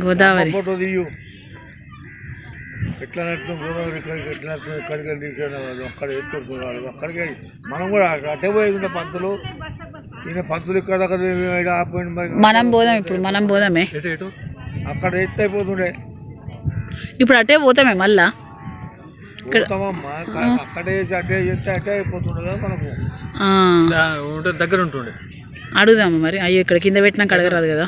గోదావరి ఎట్లా నడుతుంది గోదావరి ఇక్కడికి తీసాడు అక్కడ ఎత్తుడుతున్నాడు అక్కడికి మనం కూడా అటే పోయేది పంతులు ఈయన పంతులు ఇక్కడ మనం పోదాం ఇప్పుడు మనం పోదామే అక్కడ ఎత్తు అయిపోతుండే ఇప్పుడు అటే పోతామే మళ్ళా పోతామమ్మా అక్కడే అటే చేస్తే అటే అయిపోతుండే కదా మనకు దగ్గర ఉంటుండే అడుగుదామా మరి అయ్యో ఇక్కడ కింద పెట్టినాక అడగరాదు కదా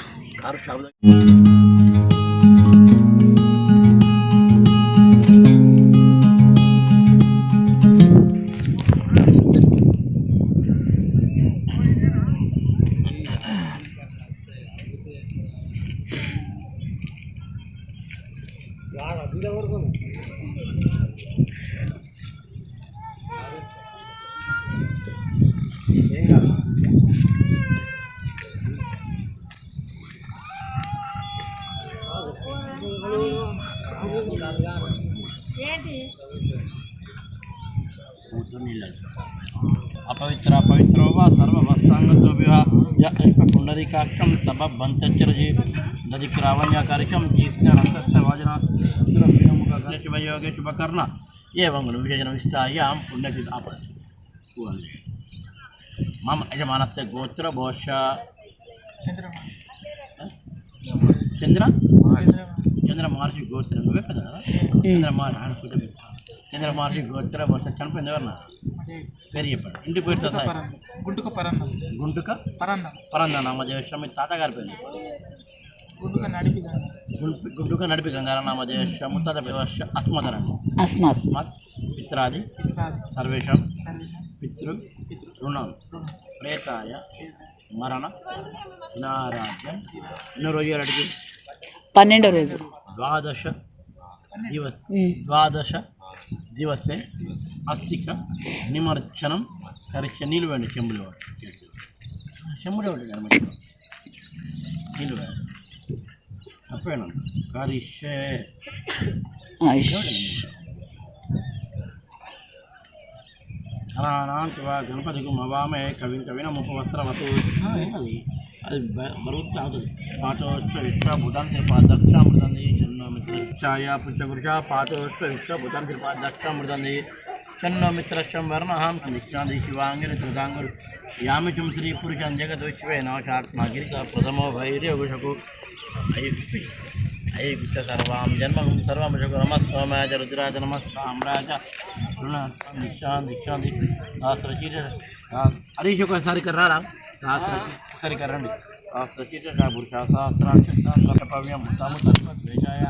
अपवित्र अपवित्रो वा सर्ववस्त्रांगतो विवाह पुंडरीकाक्षं सबबंतचरजी दधिप्रावण्याकारिकं जीष्णरसस्य वाजना शुभयोगे शुभकर्ण एवं विजयन विस्तायां पुण्यकृत आप मम यजमानस्य गोत्र भोष चंद्र चंद्र महर्षि गोत्र चंद्र चंद्र महर्षि गोत्र भोष चनिपोయింది ఎవరన్నా పేరు చెప్పండి ఇంటి పేరుతో గుంటుక పరందం గుంటుక పరందం నామదేశం మీ తాతగారి పేరు గుంటుక నడిపి గంగార నామదేశం ముత్తాత పేరు అస్మదరం అస్మాత్ పిత్రాది సర్వేషాం పితృ రుణం ప్రేతాయ మరణ నారాజ్యం ఎన్నో రోజు అడిగి 12వ రోజు ద్వాదశ దివసే అస్థిక నిమర్చనం కరిక్ష నీళ్ళు వేయండి చెంబులు నీళ్ళు వేయండి అప్పేనా కరిషే అలాంటివా గణపతికి మవామే కవి కవిన ముఖవస్త్రవతు అది బరువు అవుతుంది పాఠోత్సవ విశ్వ భూతాన్ని తిరుప దక్షామృతంది మిత్రఛాయ పుష్పగురుష పాఠోత్సవ విశ్వ భూతాన్ని తిరుప దక్షామృతంది చన్నో మిత్రశం వర్ణహాం నిత్యాది శివాంగిరి త్రిదాంగురు యామిచం శ్రీ పురుషం జగద్విశ్వే నవశాత్మగిరిక ప్రథమో భైర్యగుషకు ఐగుష సర్వాం జన్మం సర్వముషకు నమ సోమాజ రుద్రాజ నమ సామ్రాజ రుణ దీక్షాంతి శాస్త్రచీర హరీష్ ఒకసారి కర్రారా ఒకసారి కర్రండి శాస్త్రచీర పురుష సహస్రాక్షవ్యం ముతాము తత్వేషాయ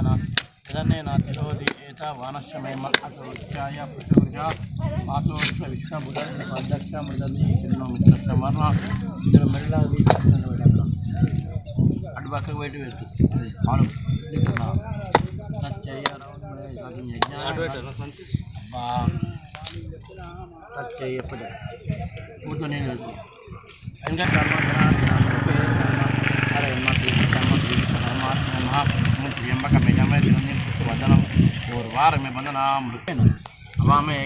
తదన్నే నా తిరోధి ఏత వానశ్యమే మత్ఛాయ పుష్పగురుష పాతోత్సవ విశ్వ బుధ అధ్యక్ష మృదంది చిన్న మిత్ర వర్ణ ఇద్దరు మెల్లది అటు పక్కకు బయట పెట్టు పాలు సచ్చయ్యప్పటి కూర్చొని ఇంకా त्र्यंबक मेजमय वदनम और वार में बंदना मृत्यु अवामे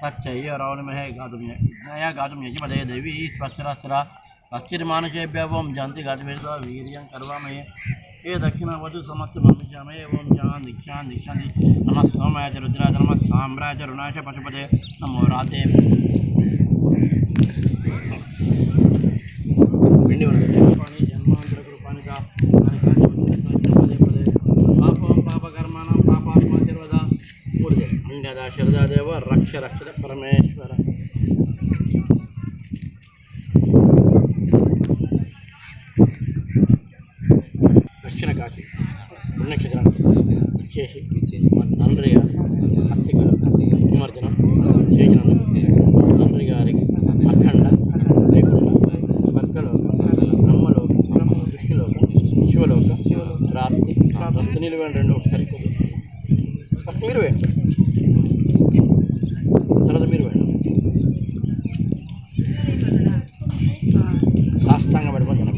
तच्चय रावण में है गातुम नया गातुम यजमदे देवी स्वक्षराक्षरा अक्षरमानुषेभ्यवं जानति गातुमेव वीर्यं कर्वामहे ये दक्षिणावधु समस्त ममिषामहे ओम जान दीक्षांति नमः सोमाय रुद्राय नमः साम्राज रुणाय पशुपते नमो राते शरदादेव रक्ष रक्षित परमेश्वर दक्षिण काटी पुण्यक्षेत्र చేసి తండ్రి అస్థిక విమర్జనం చేసినాను తండ్రి గారికి అఖండ వైకుంఠ స్వర్గలోక బ్రహ్మలోక విష్ణులోక శివలోక ప్రాప్తి దస్తు నిలువేండి రెండు ఒకసారి ఫస్ట్ మీరు వేయండి తర్వాత మీరు వేయండి సాష్టాంగ పడిపోతుంది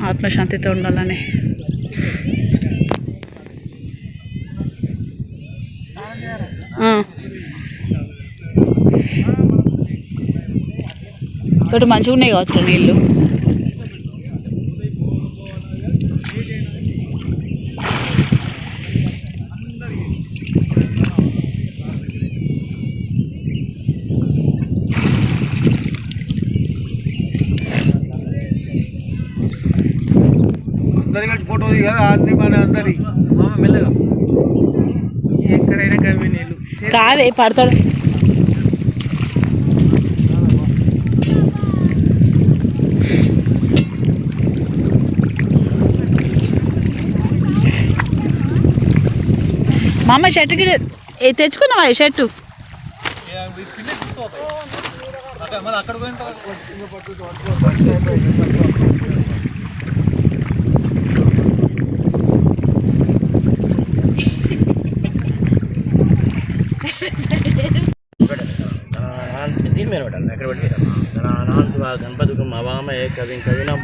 ఆత్మశాంతితో ఉండాలని ఇటు మంచిగా ఉన్నాయి కావచ్చు నీళ్ళు. అందరి కలిసి ఫోటో కదా అన్ని మన అందరి మెల్లగా ఎక్కడైనా గవి నీళ్ళు కాదే పడతాడు. మా అమ్మ షర్ట్కి తెచ్చుకున్నావా ఈ షర్టు? అక్కడ దీని మీద పెట్టాలి, ఎక్కడ పెట్టి గణపతికి అవామయ కవి కవినం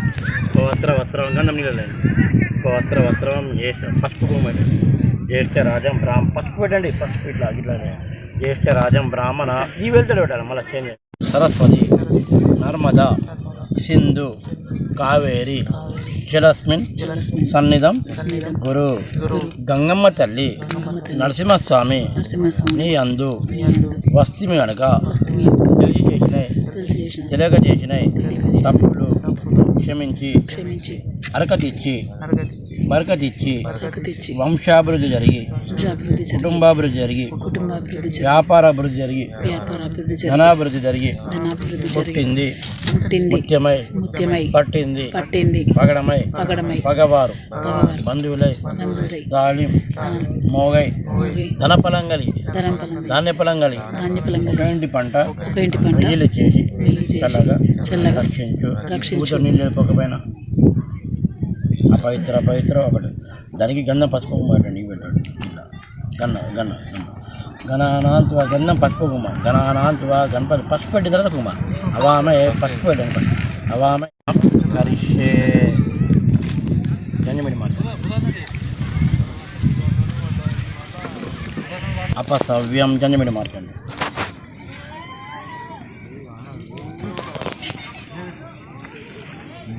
వస్త్రం గంధం నీళ్ళండి వస్త్రం పసుపు జ్యేష్ఠ రాజం పసుపు పెట్టండి, పసుపు ఇట్లా ఇట్లానే జ్యేష్ఠ రాజం బ్రాహ్మణ ఈ వెళ్తాడు పెట్టాలి. మళ్ళీ చేంజ్ సరస్వతి నర్మదా సింధు కావేరి జలస్మిన్ సన్నిధం గురు గంగమ్మ తల్లి నరసింహస్వామి నీ అందు వస్తిమి కనుక తెలియజేసినాయి తప్పులు క్షమించి అరకతిచ్చి బరకతిచ్చి వంశాభివృద్ధి జరిగి కుటుంబాభివృద్ధి జరిగి వ్యాపార అభివృద్ధి జరిగి ధనాభివృద్ధి జరిగి పుట్టింది ముత్యమై పట్టింది పగడమై పగవారు బంధువులై దాళిం మోగై ధనఫలంగలి ధాన్యఫలంగలి ఒక ఇంటి పంట నీళ్ళు చేసి చల్లగా రక్షించు నీళ్ళు వెళ్ళిపోకపోయినా అపవిత్ర ఒకటి దానికి గంధం పసుపు పెట్టండి ఇవి పెట్టండి గణానాంతువా గంధం పసుపు కుమ గణానాంతువా గణపతి పసుపు పెట్టిన తర్వాత కుమ అవామే పసుపు పెట్టండి అవామే కరిషే జన్యమిడి మాట అపసవ్యం జన్యమిడి మార్చండి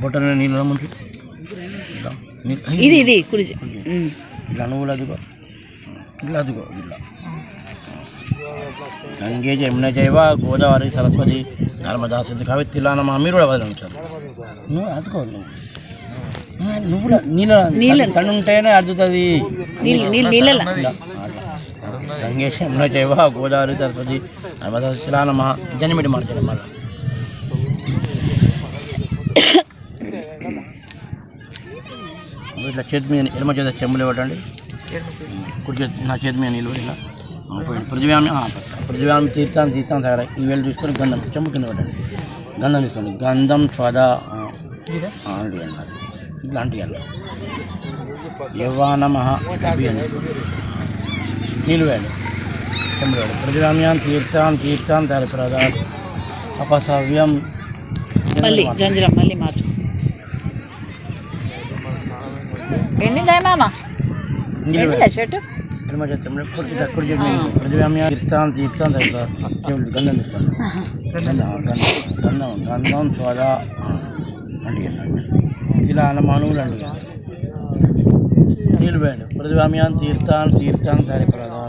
బొట్టన నీళ్ళ ముందు ఇది కుడి ఇట్లా నువ్వులు అదిగో ఇట్లా అదిగో ఇట్లా గంగే జమున జైవ గోదావరి సరస్వతి నర్మదా సింధు కావేత్తిలానమా మీరు కూడా వదిలించారు నువ్వు అదుకో నువ్వు కూడా నీళ్ళ తను ఉంటేనే అద్దుతుంది గంగే జమున జైవ గోదావరి సరస్వతి నర్మదా సింధులానమా జన్మిడి మార్చారు మళ్ళీ ఇట్లా చేతి మీద ఎడమ చేత చెంబులు ఇవ్వటండి కుడి చేతి నా చేతి మీద నీళ్ళు ఇలా పృథివ్యామి తీర్థాన్ని తయారై ఈ వేలు తీసుకొని గంధం చెంబు కింద పెట్టండి గంధం తీసుకోండి గంధం స్వద అన్నారు ఇట్లాంటివి అలా యవ్వానమ నీళ్ళు వేయండి చెంబులు వేయండి పృథివ్యామ్యాన్ని తీర్థాన్ని తయారు ప్రదా అపసవ్యం మళ్ళీ జంజరం మళ్ళీ మార్చు ఎండిందా మామ షర్ట్ పృథివ్యామ్యా తీర్థాన్ని గంధం తీసుకోండి గంధం స్వద అండి ఇలా మానవులు అండి నీళ్ళు వేయండి పృథివ్యామ్యాన్ని తీర్థాన్ని తయారు ప్రదా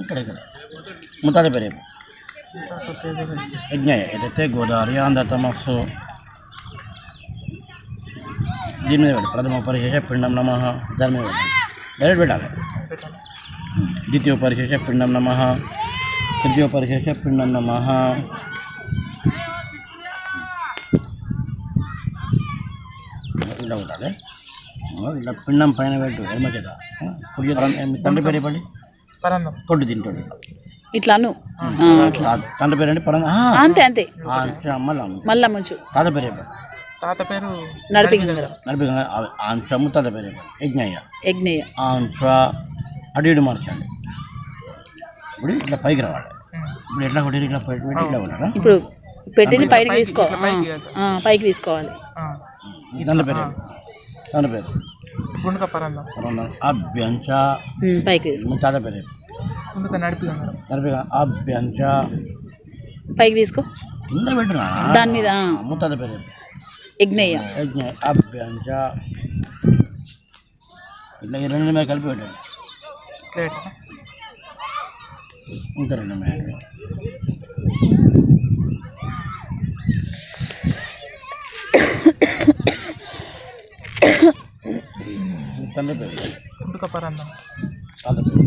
ఇక్కడ ముతాద పేరు యజ్ఞ ఏదైతే గోదావరి ఆంధ్రతమస్సు దీని మీద పెట్టాలి ప్రథమ పరిశేష పిండం నమ దాని మీద పెట్టాలి డైరెక్ట్ పెట్టాలి ద్వితీయ పరిశేష పిండం నమ తృతీయ పరిశేష పిండం నమ ఇలా పెట్టాలి ఇలా పిండం పైన పెట్టు ఎడమ చేత కుడి మీ తండ్రి పేరు చెప్పండి కొట్టు తింటాడు ఇట్లాను తండ్రి పేరు అండి పరంగా అంతే మళ్ళా ముంచు తాత పేరు చెప్పండి తాత పేరు నడిపి ఆంధ్రము తాత పేరు చెప్పండి యజ్ఞయ్య ఆంధ్ర అడియుడు మార్చండి ఇప్పుడు ఇట్లా పైకి రావాలి ఇప్పుడు ఎట్లా కొట్టి ఇట్లా పెట్టి ఇట్లా కొట్టారా ఇప్పుడు పెట్టింది పైకి తీసుకోవాలి తండ్రి పేరు తన పేరు గుండుక పరందం అభ్యంచ పైకి తీసుకో, ముత్తాత పేరు గుండుక నడిపి నడిపిగా అభ్యంచ పైకి తీసుకో, కింద పెట్టినా దాని మీద ముత్తాత పేరు యజ్ఞయ్య. అభ్యంచ ఇట్లా ఈ రెండు మీద కలిపి పెట్టండి. ఇంకా రెండు మీద తండ్రి పేరు గుండుక పరందం తాత పేరు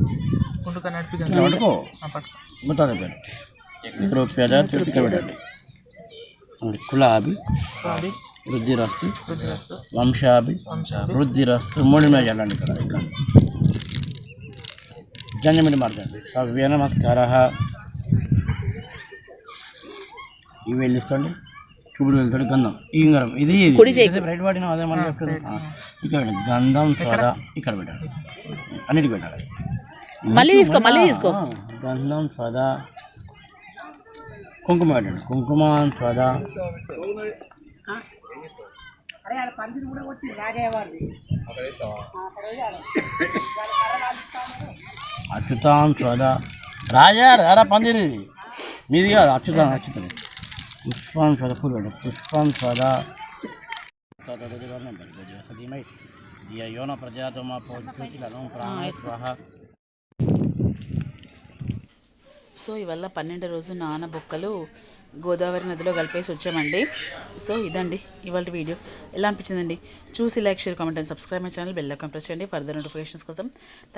గుండుక నడిపి ఇట్లా పట్టుకో ముత్తాత పేరు రూపాయల తిరుపతి పెట్టండి. కులాభి వృద్ధిరస్తు వంశాభి వృద్ధిరస్తు మూడు మీద చల్లండి. ఇక్కడ ఇక్కడ జన్యమిడి మార్చండి. సవ్య నమస్కార. ఇవి వెళ్ళిస్తాండి. చూపుడు వెళ్తాడు గంధం ఇంగరం ఇది రైట్ వాడిన అదే మనం చెప్తుంది. ఇక్కడ గంధం సోదా ఇక్కడ పెట్టాలి, అన్నిటికి పెట్టాలి. మళ్ళీ తీసుకో, మళ్ళీ తీసుకో. గంధం సోదా కుంకుమ పెట్టండి. కుంకుమ సోదా అచ్యుతాన్ సోదా రాజా రారా పందిరి మీది కాదు. అచ్యుతం పుష్పాన్ సోదా పూలు పెట్టండి. పుష్పాన్ సోదా సదీమై యోన ప్రజాతమ పోజ్యోతిలను ప్రాణ స్వాహ. సో ఇవాళ 12 రోజు నానబొక్కలు గోదావరి నదిలో కలిపేసి వచ్చామండి. సో ఇదండి ఇవాళ వీడియో. ఎలా అనిపించిందండి? చూసి like, share, comment and subscribe my channel. Bell icon press చేయండి ఫర్దర్ నోటిఫికేషన్స్ కోసం.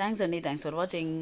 థ్యాంక్స్ అండి. Thanks for watching.